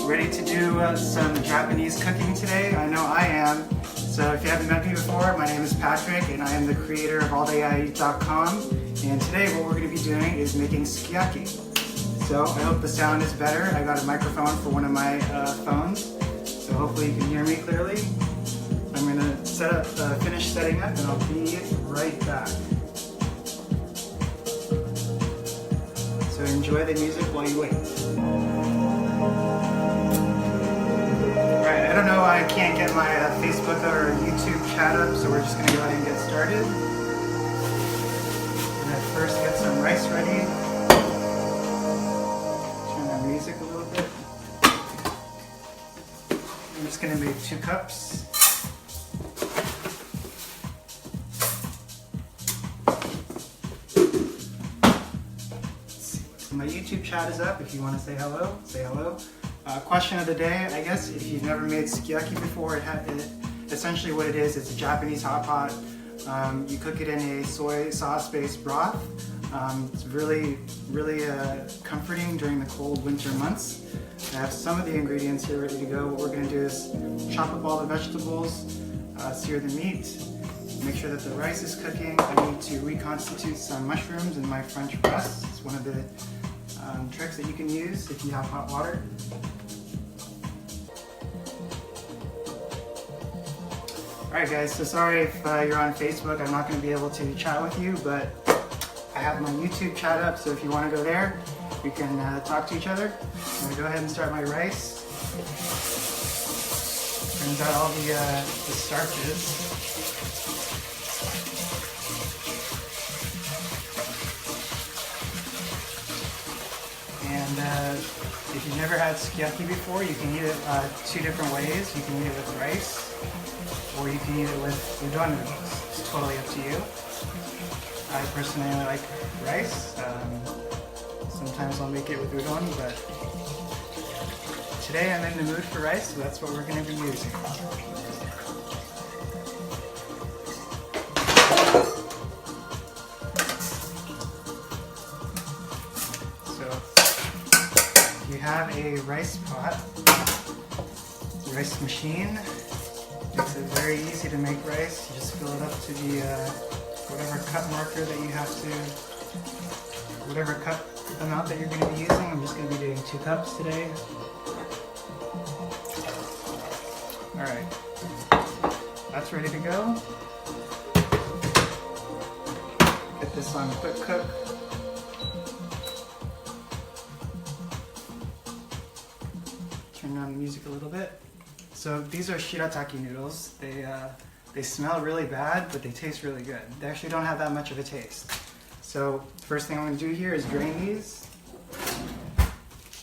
Ready to do some Japanese cooking today? I know I am. So if you haven't met me before, my name is Patrick and I am the creator of alldayieat.com, and today what we're going to be doing is making sukiyaki. So I hope the sound is better. I got a microphone for one of my phones, so hopefully you can hear me clearly. I'm going to finish setting up and I'll be right back. So enjoy the music while you wait. Alright, I don't know why I can't get my Facebook or YouTube chat up, so we're just going to go ahead and get started. I'm going to first get some rice ready. Turn the music a little bit. I'm just going to make 2 cups. My YouTube chat is up. If you want to say hello, say hello. Question of the day, I guess, if you've never made sukiyaki before, essentially what it is, it's a Japanese hot pot. You cook it in a soy sauce-based broth. It's really comforting during the cold winter months. I have some of the ingredients here ready to go. What we're going to do is chop up all the vegetables, sear the meat, make sure that the rice is cooking. I need to reconstitute some mushrooms in my French press. It's one of the tricks that you can use if you have hot water. Alright guys, so sorry if you're on Facebook, I'm not going to be able to chat with you, but I have my YouTube chat up, so if you want to go there, we can talk to each other. I'm going to go ahead and start my rice. Turns out all the starches. And if you've never had sukiyaki before, you can eat it 2 different ways. You can eat it with rice, or you can eat it with udon noodles. It's totally up to you. I personally like rice. Sometimes I'll make it with udon, but today I'm in the mood for rice, so that's what we're going to be using. You have a rice pot, rice machine. It's very easy to make rice. You just fill it up to the whatever cup marker that you have to, whatever cup amount that you're going to be using. I'm just going to be doing 2 cups today. Alright, that's ready to go. Get this on quick cook. Turn down the music a little bit. So these are shirataki noodles. They smell really bad, but they taste really good. They actually don't have that much of a taste. So the first thing I'm going to do here is drain these.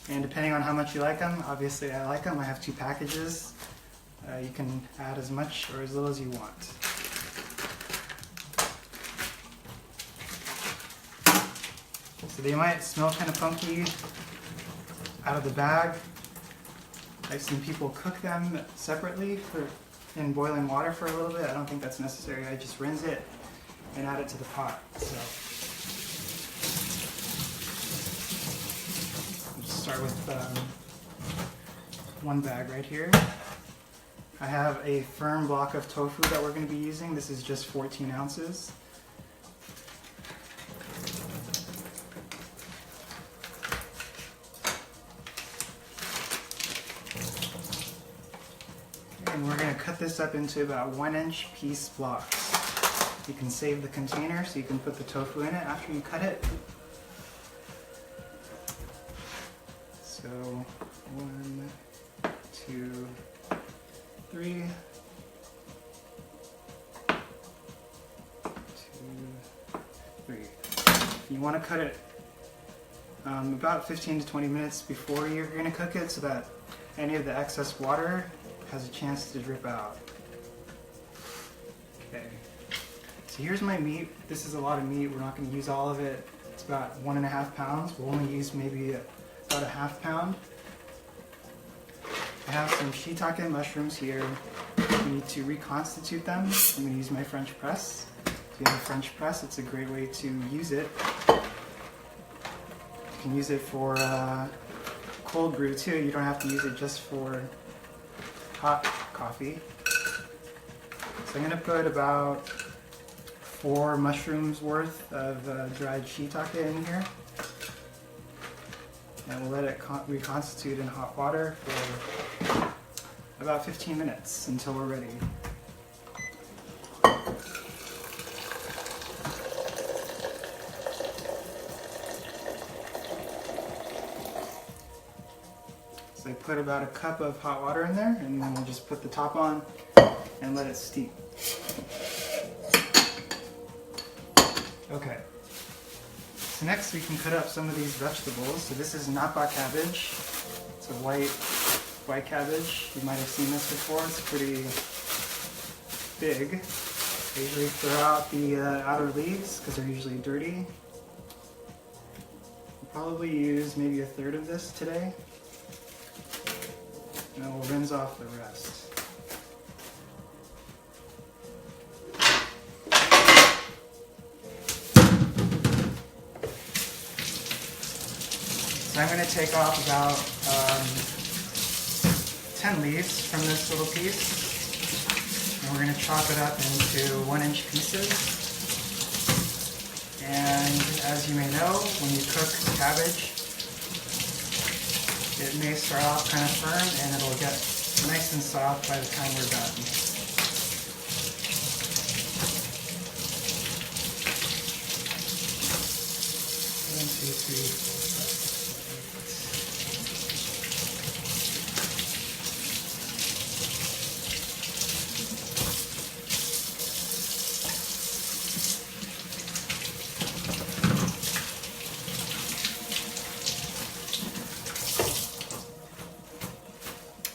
And depending on how much you like them, obviously I like them. I have 2 packages. You can add as much or as little as you want. So they might smell kind of funky out of the bag. I've seen people cook them separately in boiling water for a little bit. I don't think that's necessary. I just rinse it and add it to the pot. So I'll just start with 1 bag right here. I have a firm block of tofu that we're going to be using. This is just 14 ounces. And we're going to cut this up into about 1-inch piece blocks. You can save the container so you can put the tofu in it after you cut it. So 1, 2, 3, 2, 3. You want to cut it about 15 to 20 minutes before you're going to cook it so that any of the excess water has a chance to drip out. Okay, so here's my meat. This is a lot of meat. We're not going to use all of it. It's about 1.5 pounds. We'll only use maybe about a ½ pound. I have some shiitake mushrooms here. We need to reconstitute them. I'm going to use my French press. If you have a French press, it's a great way to use it. You can use it for cold brew too. You don't have to use it just for hot coffee. So I'm going to put about 4 mushrooms worth of dried shiitake in here. And we'll let it reconstitute in hot water for about 15 minutes until we're ready. So I put about a cup of hot water in there, and then we'll just put the top on and let it steep. Okay. So next we can cut up some of these vegetables. So this is nabe cabbage. It's a white cabbage. You might have seen this before. It's pretty big. I usually throw out the outer leaves because they're usually dirty. We'll probably use maybe a third of this today. And then we'll rinse off the rest. So I'm going to take off about 10 leaves from this little piece. And we're going to chop it up into 1-inch pieces. And as you may know, when you cook cabbage, it may start off kind of firm and it'll get nice and soft by the time we're done. 1, 2, 3, 4.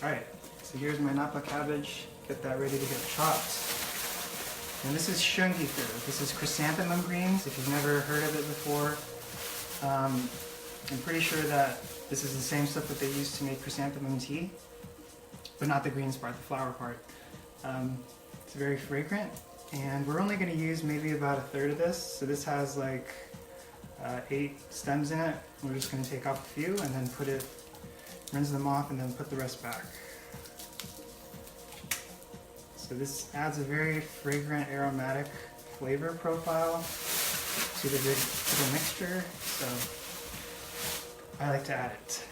Alright, so here's my nabe cabbage. Get that ready to get chopped. And this is shungiku. This is chrysanthemum greens, if you've never heard of it before. I'm pretty sure that this is the same stuff that they use to make chrysanthemum tea, but not the greens part, the flower part. It's very fragrant, and we're only going to use maybe about a third of this. So this has like 8 stems in it. We're just going to take off a few and then rinse them off and then put the rest back. So this adds a very fragrant, aromatic flavor profile to the mixture, so I like to add it.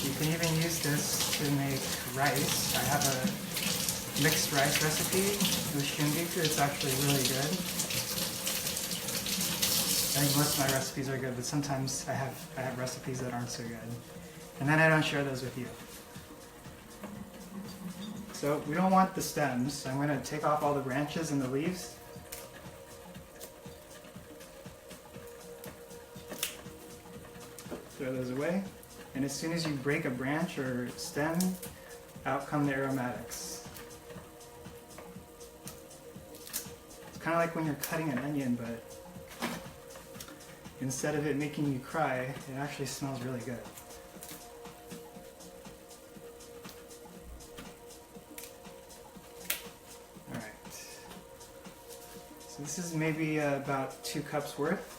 You can even use this to make rice. I have a mixed rice recipe with shungiku. It's actually really good. I think most of my recipes are good, but sometimes I have recipes that aren't so good. And then I don't share those with you. So we don't want the stems, so I'm going to take off all the branches and the leaves. Throw those away. And as soon as you break a branch or stem, out come the aromatics. It's kind of like when you're cutting an onion, but instead of it making you cry, it actually smells really good. Alright. So this is maybe about 2 cups worth.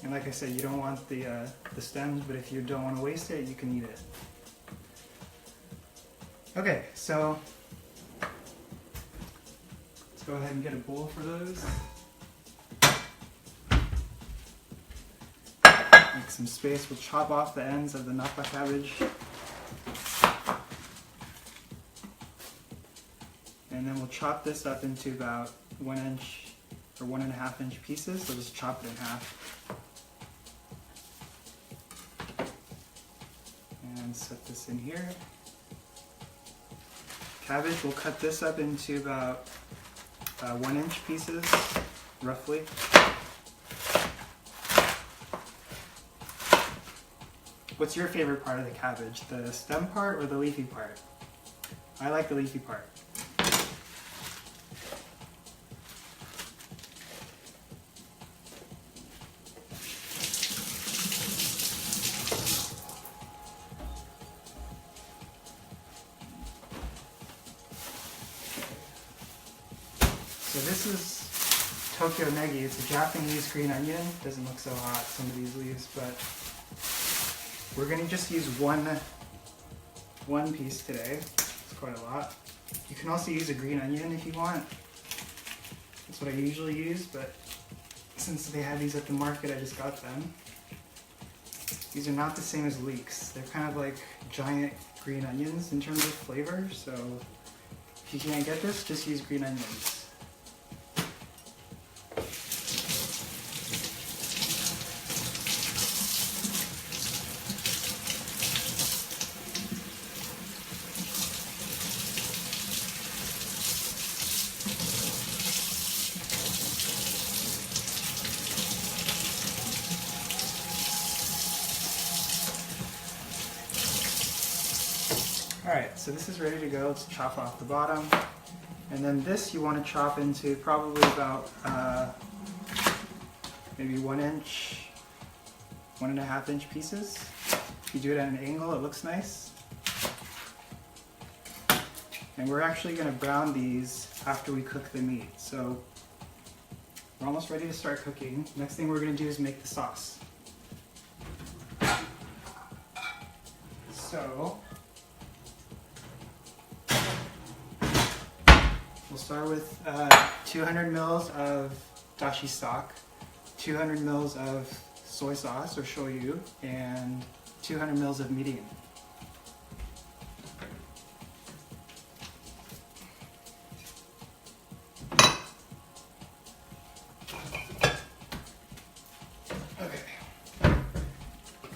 And like I said, you don't want the stems, but if you don't want to waste it, you can eat it. Okay, so let's go ahead and get a bowl for those. Make some space. We'll chop off the ends of the nabe cabbage. And then we'll chop this up into about 1 inch or 1.5 inch pieces. So just chop it in half. And set this in here. Cabbage, we'll cut this up into about 1 inch pieces, roughly. What's your favorite part of the cabbage? The stem part or the leafy part? I like the leafy part. this is Tokyo Negi. It's a Japanese green onion. Doesn't look so hot, some of these leaves, but we're gonna just use one piece today. It's quite a lot. You can also use a green onion if you want. That's what I usually use, but since they have these at the market, I just got them. These are not the same as leeks. They're kind of like giant green onions in terms of flavor, so if you can't get this, just use green onions. Alright, so this is ready to go. Let's chop off the bottom. And then this you want to chop into probably about maybe 1 inch, 1.5 inch pieces. If you do it at an angle, it looks nice. And we're actually going to brown these after we cook the meat. So we're almost ready to start cooking. Next thing we're going to do is make the sauce. So we'll start with 200 mils of dashi stock, 200 mils of soy sauce or shoyu, and 200 mils of mirin. Okay.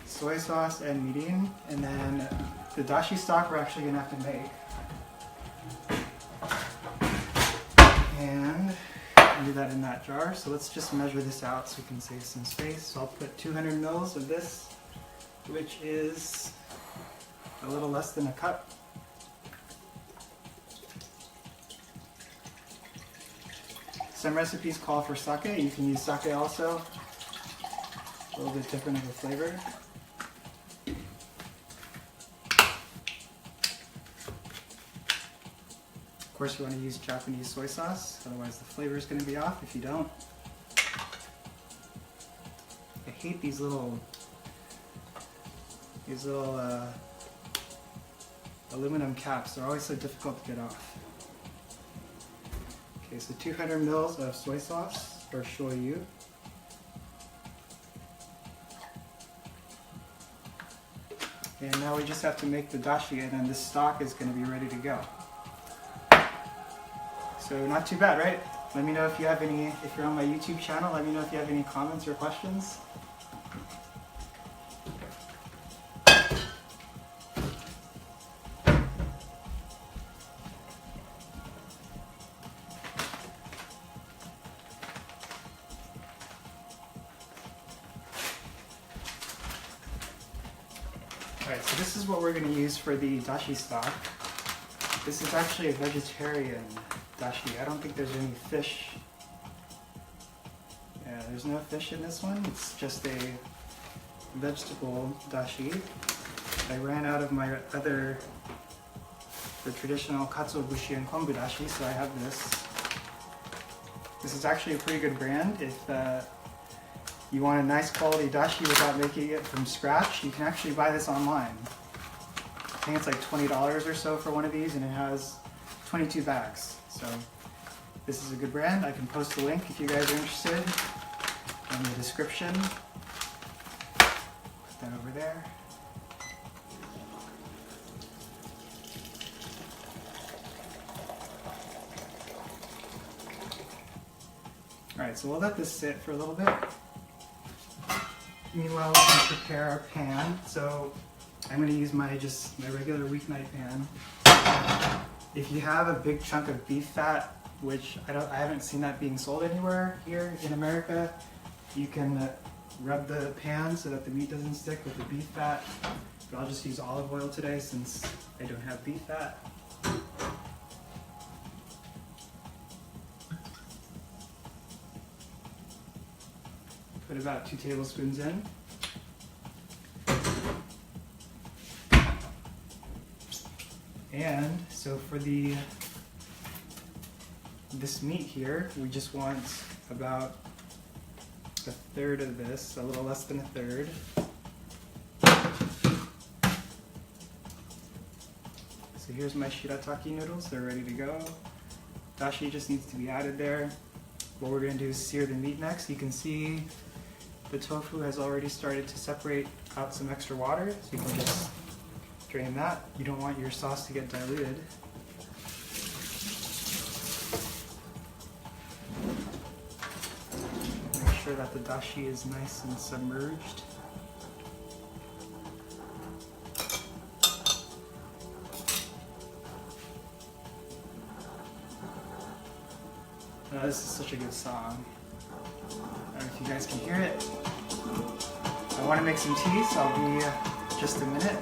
Soy sauce and mirin, and then the dashi stock we're actually going to have to make. And do that in that jar. So let's just measure this out so we can save some space. So I'll put 200 mils of this, which is a little less than a cup. Some recipes call for sake. You can use sake also. A little bit different of a flavor. Of course, you want to use Japanese soy sauce, otherwise the flavor is going to be off if you don't. I hate these little aluminum caps. They're always so difficult to get off. Okay, so 200 mils of soy sauce or shoyu. And now we just have to make the dashi, and then this stock is going to be ready to go. So not too bad, right? Let me know if you have any, if you're on my YouTube channel, let me know if you have any comments or questions. Alright, so this is what we're going to use for the dashi stock. This is actually a vegetarian dashi. I don't think there's any fish. Yeah, there's no fish in this one. It's just a vegetable dashi. I ran out of my the traditional katsuobushi and kombu dashi, so I have this. This is actually a pretty good brand. If you want a nice quality dashi without making it from scratch, you can actually buy this online. I think it's like $20 or so for one of these, and it has 22 bags. So this is a good brand. I can post the link if you guys are interested in the description. Put that over there. Alright, so we'll let this sit for a little bit. Meanwhile, we can prepare our pan. So I'm going to use my regular weeknight pan. If you have a big chunk of beef fat, which I haven't seen that being sold anywhere here in America, you can rub the pan so that the meat doesn't stick with the beef fat. But I'll just use olive oil today since I don't have beef fat. Put about 2 tablespoons in. And so for the this meat here, we just want about a third of this, a little less than a third. So here's my shirataki noodles, they're ready to go. Dashi just needs to be added there. What we're going to do is sear the meat next. You can see the tofu has already started to separate out some extra water, so you can just drain that. You don't want your sauce to get diluted. Make sure that the dashi is nice and submerged. This is such a good song. I don't know if you guys can hear it. I want to make some tea, so I'll be just a minute.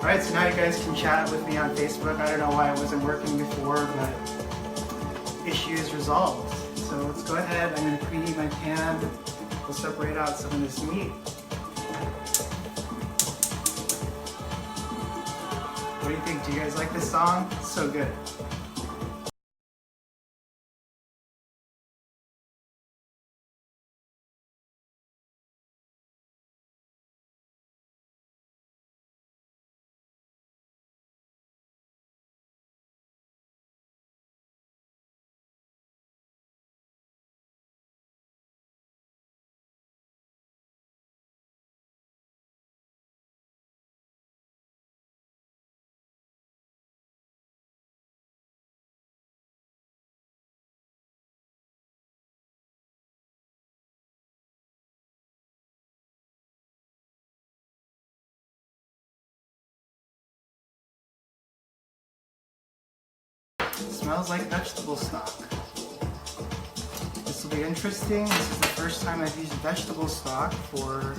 Alright, so now you guys can chat with me on Facebook. I don't know why it wasn't working before, but issues resolved. So let's go ahead, I'm going to preheat my pan. We'll separate out some of this meat. What do you think? Do you guys like this song? It's so good. It smells like vegetable stock. This will be interesting. This is the first time I've used vegetable stock for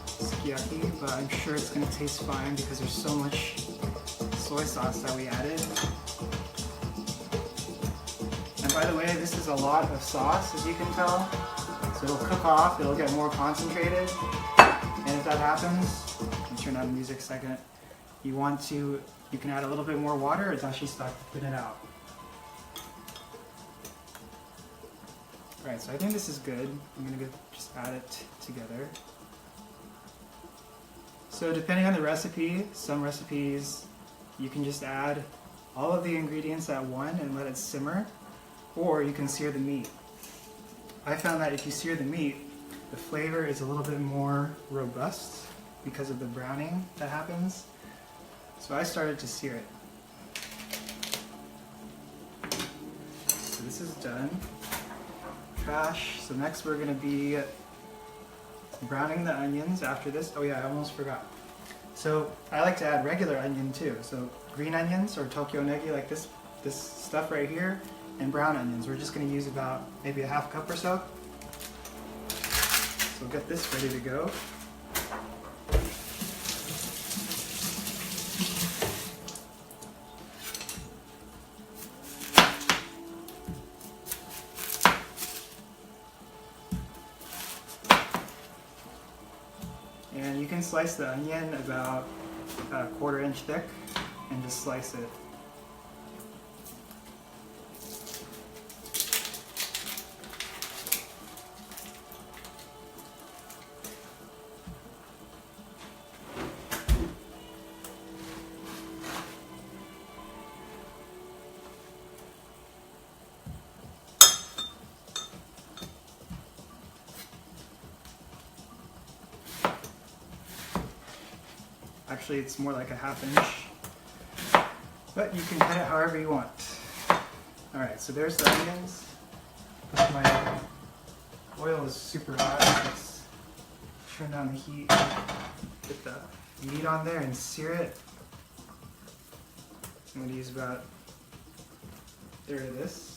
sukiyaki, but I'm sure it's going to taste fine because there's so much soy sauce that we added. And by the way, this is a lot of sauce, as you can tell. So it'll cook off, it'll get more concentrated. And if that happens, let me turn on the music a second. You can add a little bit more water, or dashi stock to thin it out. Alright, so I think this is good. I'm going to just add it together. So depending on the recipe, some recipes you can just add all of the ingredients at once and let it simmer, or you can sear the meat. I found that if you sear the meat, the flavor is a little bit more robust because of the browning that happens. So I started to sear it. So this is done. Trash. So next we're going to be browning the onions after this. Oh yeah, I almost forgot. So I like to add regular onion too. So green onions or Tokyo negi, like this stuff right here, and brown onions. We're just going to use about maybe a half cup or so. So we'll get this ready to go. can slice the onion about a 1/4 inch thick and just slice it. Actually, it's more like a 1/2 inch, but you can cut it however you want. All right, so there's the onions. My oil is super hot. Let's turn down the heat, get the meat on there and sear it. I'm going to use about a 1/3 of this.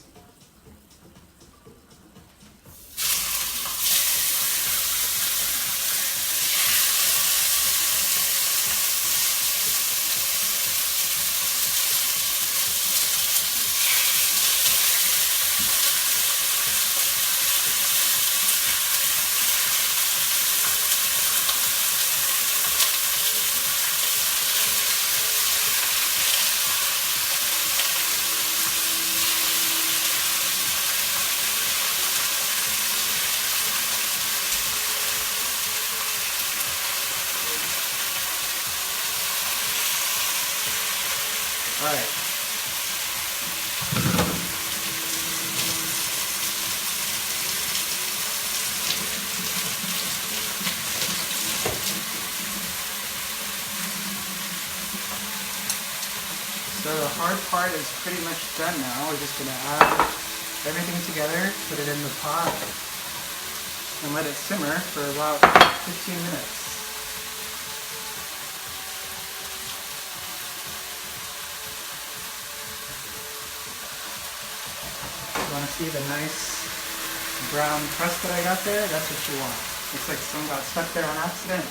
All right. So the hard part is pretty much done now. We're just going to add everything together, put it in the pot, and let it simmer for about 15 minutes. You want to see the nice brown crust that I got there? That's what you want. Looks like some got stuck there on accident.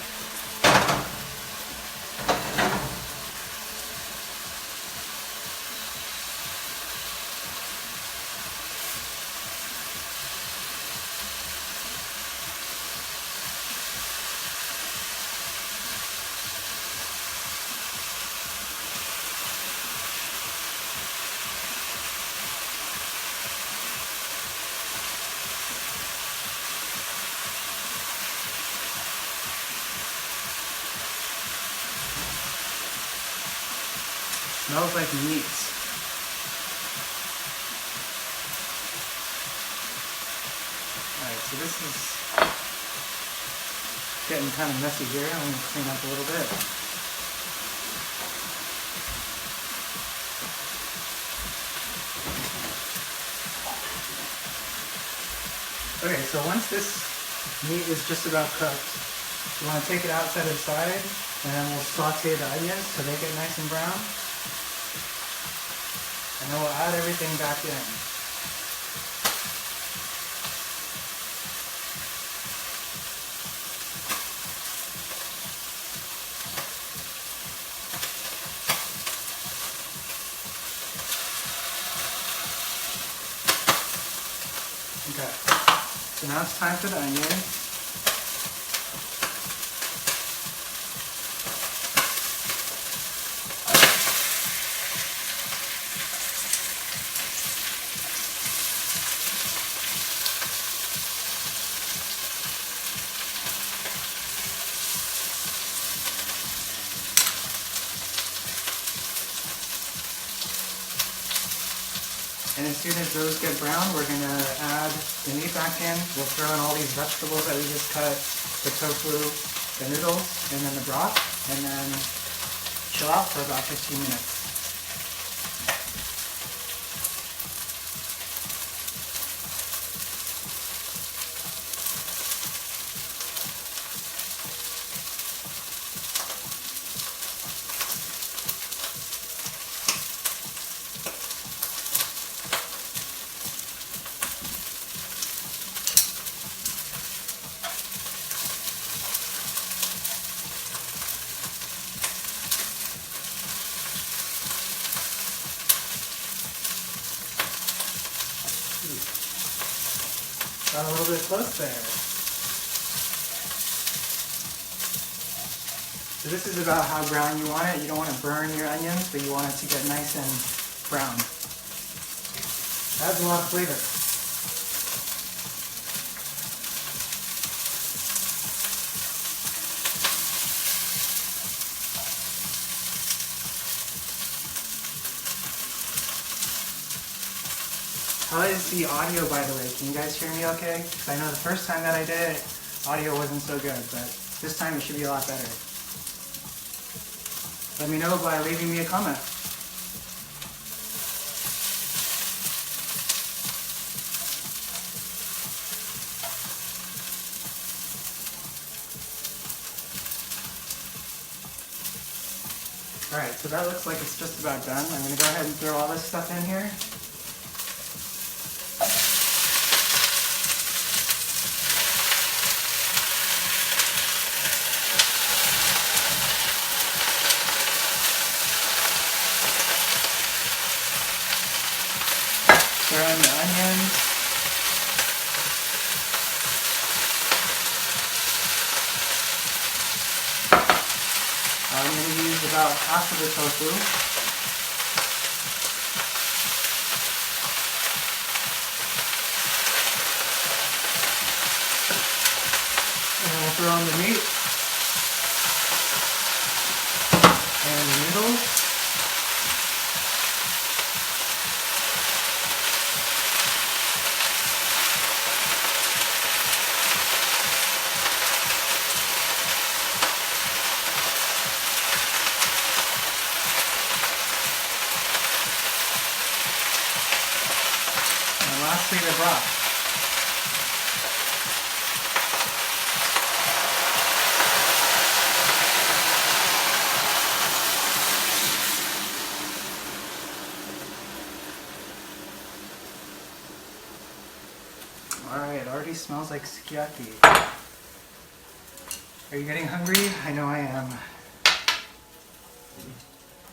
Smells like meat. Alright, so this is getting kind of messy here. I'm going to clean up a little bit. Okay, so once this meat is just about cooked, you want to take it outside of the side, and then we'll saute the onions so they get nice and brown. And then we'll add everything back in. Okay, so now it's time for the onion. And as soon as those get brown, we're going to add the meat back in. We'll throw in all these vegetables that we just cut, the tofu, the noodles, and then the broth, and then chill out for about 15 minutes. Got a little bit close there. So this is about how brown you want it. You don't want to burn your onions, but you want it to get nice and brown. Adds a lot of flavor. How is the audio, by the way? Can you guys hear me okay? Because I know the first time that I did it, audio wasn't so good, but this time it should be a lot better. Let me know by leaving me a comment. Alright, so that looks like it's just about done. I'm going to go ahead and throw all this stuff in here. Throw in the onions. I'm going to use about half of the tofu. And we'll throw in the meat and the noodles. And lastly, the broth. Alright, it already smells like sukiyaki. Are you getting hungry? I know I am.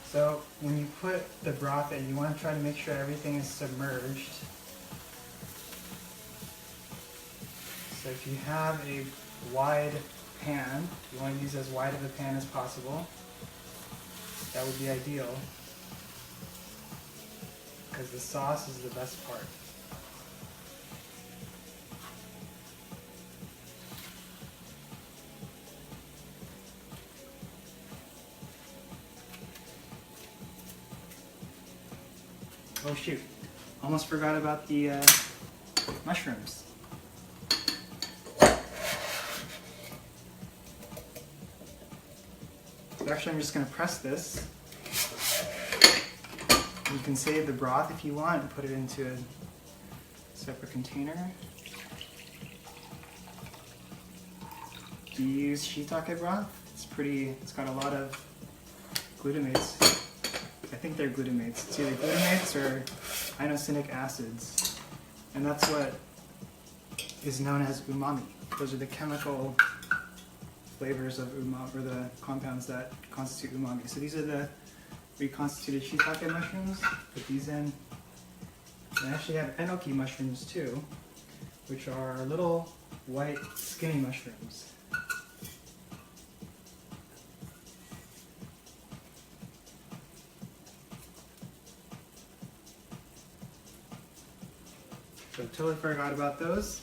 So when you put the broth in, you want to try to make sure everything is submerged. So if you have a wide pan, you want to use as wide of a pan as possible. That would be ideal, because the sauce is the best part. Oh shoot, almost forgot about the mushrooms. So actually I'm just going to press this. You can save the broth if you want and put it into a separate container. Do you use shiitake broth? It's got a lot of glutamates. I think they're glutamates. It's either glutamates or inosinic acids. And that's what is known as umami. Those are the chemical flavors of umami, or the compounds that constitute umami. So these are the reconstituted shiitake mushrooms. Put these in. And I actually have enoki mushrooms too, which are little white skinny mushrooms. So totally forgot about those.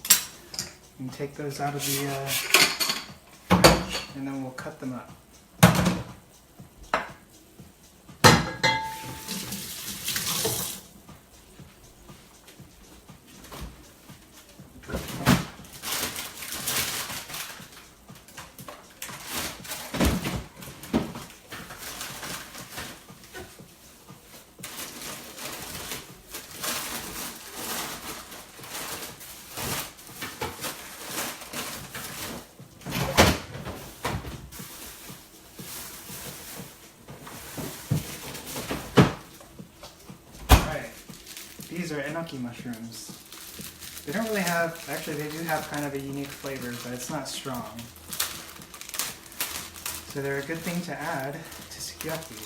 You can take those out of the fridge, and then we'll cut them up. These are enoki mushrooms. They don't really have, actually they do have kind of a unique flavor, but it's not strong. So they're a good thing to add to sukiyaki.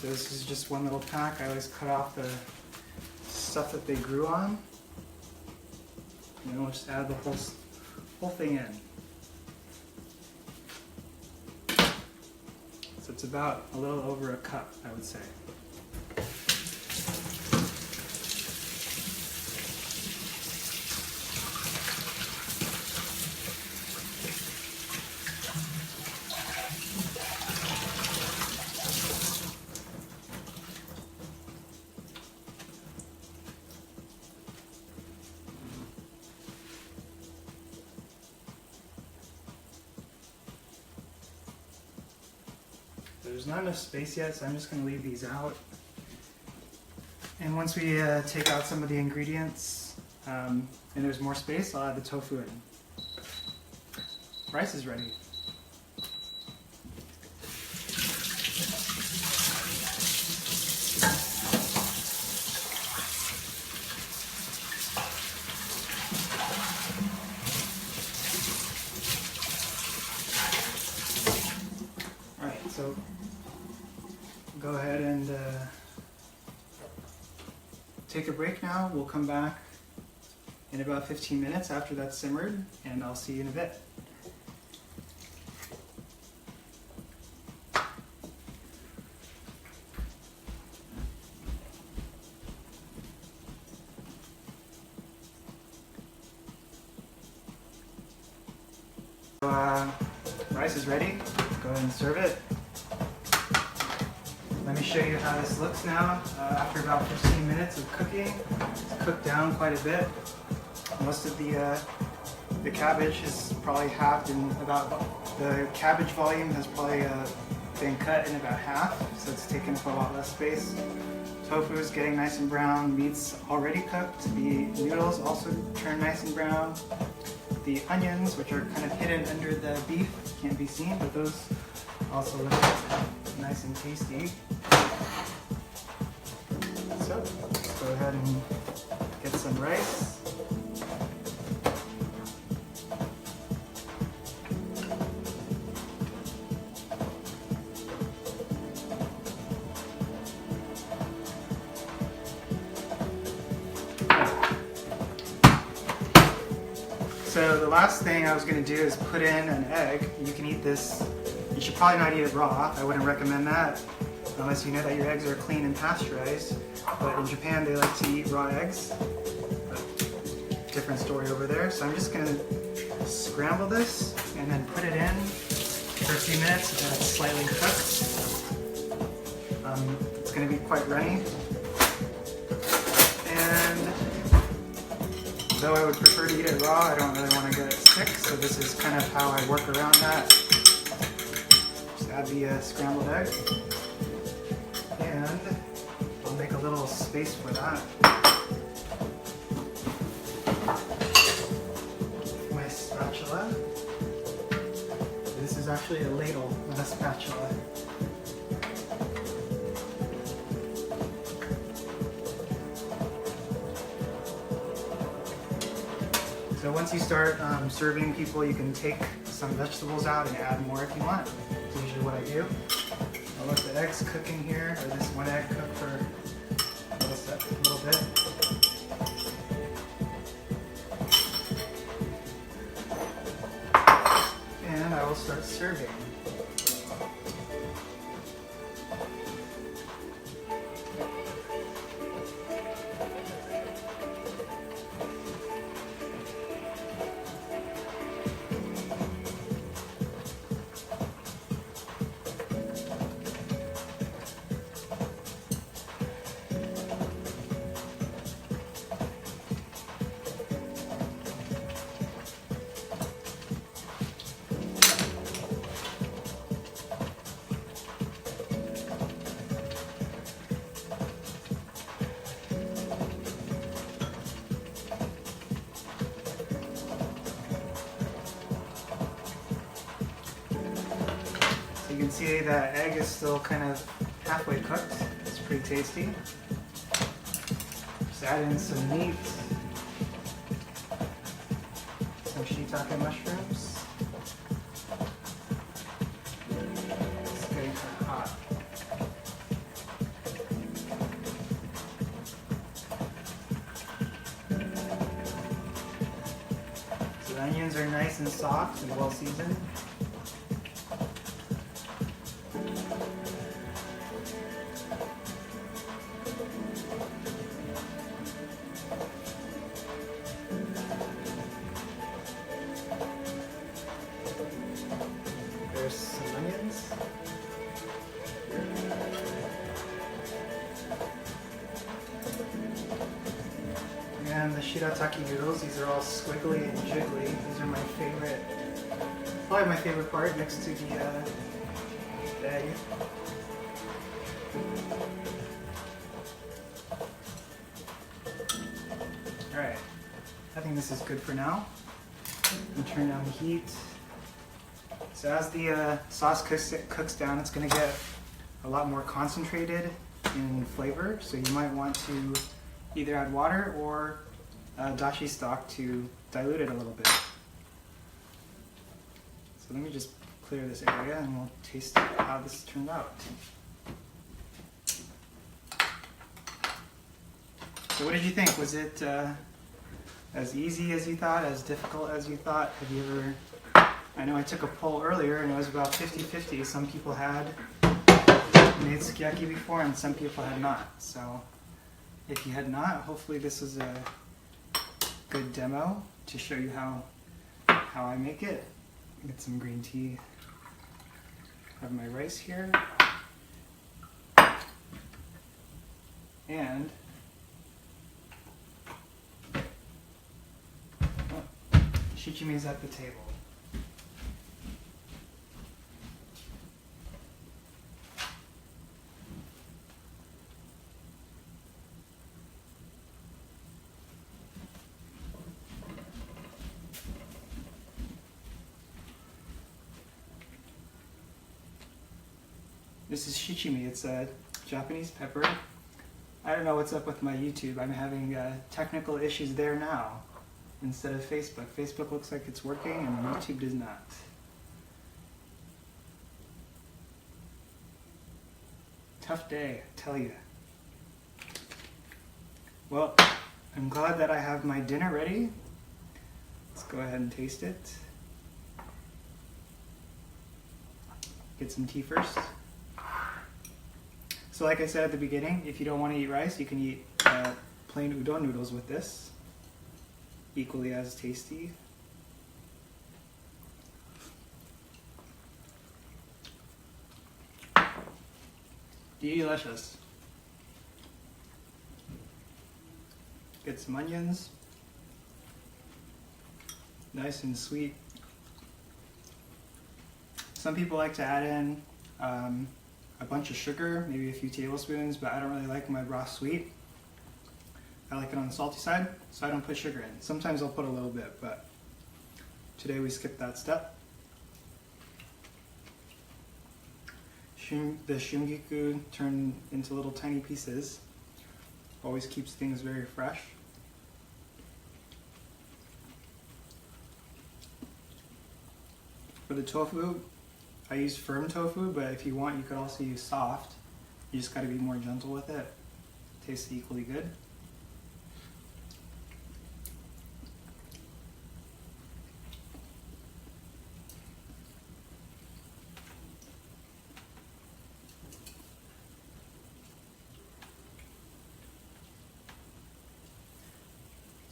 So this is just one little pack. I always cut off the stuff that they grew on. And then we'll just add the whole thing in. So it's about a little over a cup, I would say. There's not enough space yet, so I'm just going to leave these out. And once we take out some of the ingredients and there's more space, I'll add the tofu in. Rice is ready. Alright, so go ahead and take a break now. We'll come back in about 15 minutes after that's simmered, and I'll see you in a bit. So, rice is ready. Go ahead and serve it. Let me show you how this looks now. After about 15 minutes of cooking, it's cooked down quite a bit. Most of the cabbage is probably halved in about, the cabbage volume has probably been cut in about half, so it's taken up a lot less space. Tofu is getting nice and brown. Meat's already cooked. The noodles also turn nice and brown. The onions, which are kind of hidden under the beef, can't be seen, but those also look nice and tasty. So let's go ahead and get some rice. So the last thing I was going to do is put in an egg. You can eat this. You should probably not eat it raw. I wouldn't recommend that unless you know that your eggs are clean and pasteurized. But in Japan they like to eat raw eggs. But different story over there. So I'm just going to scramble this and then put it in for a few minutes until it's slightly cooked. It's going to be quite runny. And though I would prefer to eat it raw, I don't really want to get it sick, so this is kind of how I work around that. Just add the scrambled egg, and I'll make a little space for that. My spatula. This is actually a ladle, not a spatula. So once you start serving people, you can take some vegetables out and add more if you want. That's usually what I do. I'll let the eggs cook in here, or this one egg cook for a little bit. And I will start serving. You can see that egg is still kind of halfway cooked. It's pretty tasty. Just add in some meat, some shiitake mushrooms. It's getting kind of hot. The onions are nice and soft and well seasoned. There's some onions. And the shirataki noodles, these are all squiggly and jiggly. These are my favorite, probably my favorite part next to the egg. Alright, I think this is good for now. And turn down the heat. So as the sauce cooks down, it's going to get a lot more concentrated in flavor. So you might want to either add water or dashi stock to dilute it a little bit. So let me just clear this area and we'll taste how this turned out. So what did you think? Was it as easy as you thought, as difficult as you thought? Have you ever, I know I took a poll earlier and it was about 50-50. Some people had made sukiyaki before and some people had not. So if you had not, hopefully this is a good demo to show you how I make it. Get some green tea. Have my rice here. And Shichimi is at the table. This is shichimi. It's a Japanese pepper. I don't know what's up with my YouTube. I'm having technical issues there now instead of Facebook. Facebook looks like it's working and YouTube does not. Tough day, I tell you. Well, I'm glad that I have my dinner ready. Let's go ahead and taste it. Get some tea first. So like I said at the beginning, if you don't want to eat rice, you can eat plain udon noodles with this. Equally as tasty. Delicious. Get some onions. Nice and sweet. Some people like to add in a bunch of sugar, maybe a few tablespoons, but I don't really like my broth sweet. I like it on the salty side, so I don't put sugar in. Sometimes I'll put a little bit, but today we skipped that step. The shungiku turned into little tiny pieces. Always keeps things very fresh. For the tofu, I use firm tofu, but if you want, you could also use soft. You just got to be more gentle with it. Tastes equally good.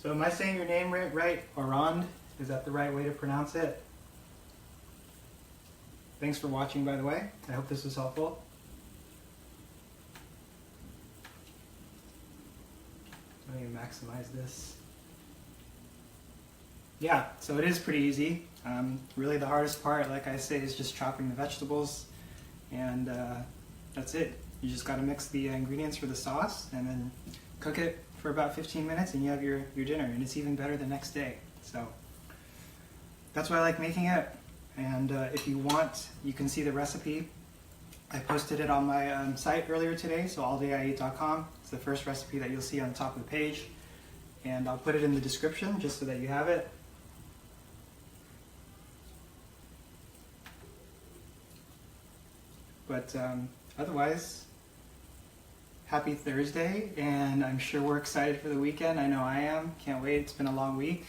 So am I saying your name right? Orand? Is that the right way to pronounce it? Thanks for watching, by the way. I hope this was helpful. Let me maximize this. Yeah, so it is pretty easy. Really the hardest part, like I say, is just chopping the vegetables. And that's it. You just gotta mix the ingredients for the sauce and then cook it for about 15 minutes and you have your dinner. And it's even better the next day. So that's why I like making it. And if you want, you can see the recipe. I posted it on my site earlier today, so alldayieat.com. It's the first recipe that you'll see on the top of the page. And I'll put it in the description just so that you have it. But otherwise, happy Thursday, and I'm sure we're excited for the weekend. I know I am. Can't wait. It's been a long week.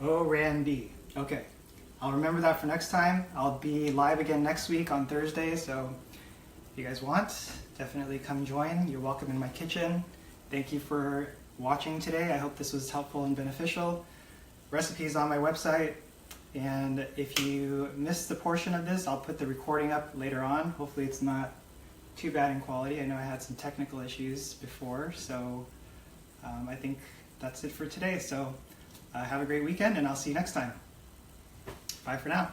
Randy. Okay, I'll remember that for next time. I'll be live again next week on Thursday, so if you guys want, definitely come join. You're welcome in my kitchen. Thank you for watching today. I hope this was helpful and beneficial. Recipes on my website, and if you missed the portion of this, I'll put the recording up later on. Hopefully it's not too bad in quality. I know I had some technical issues before, so I think that's it for today. So have a great weekend, and I'll see you next time. Bye for now.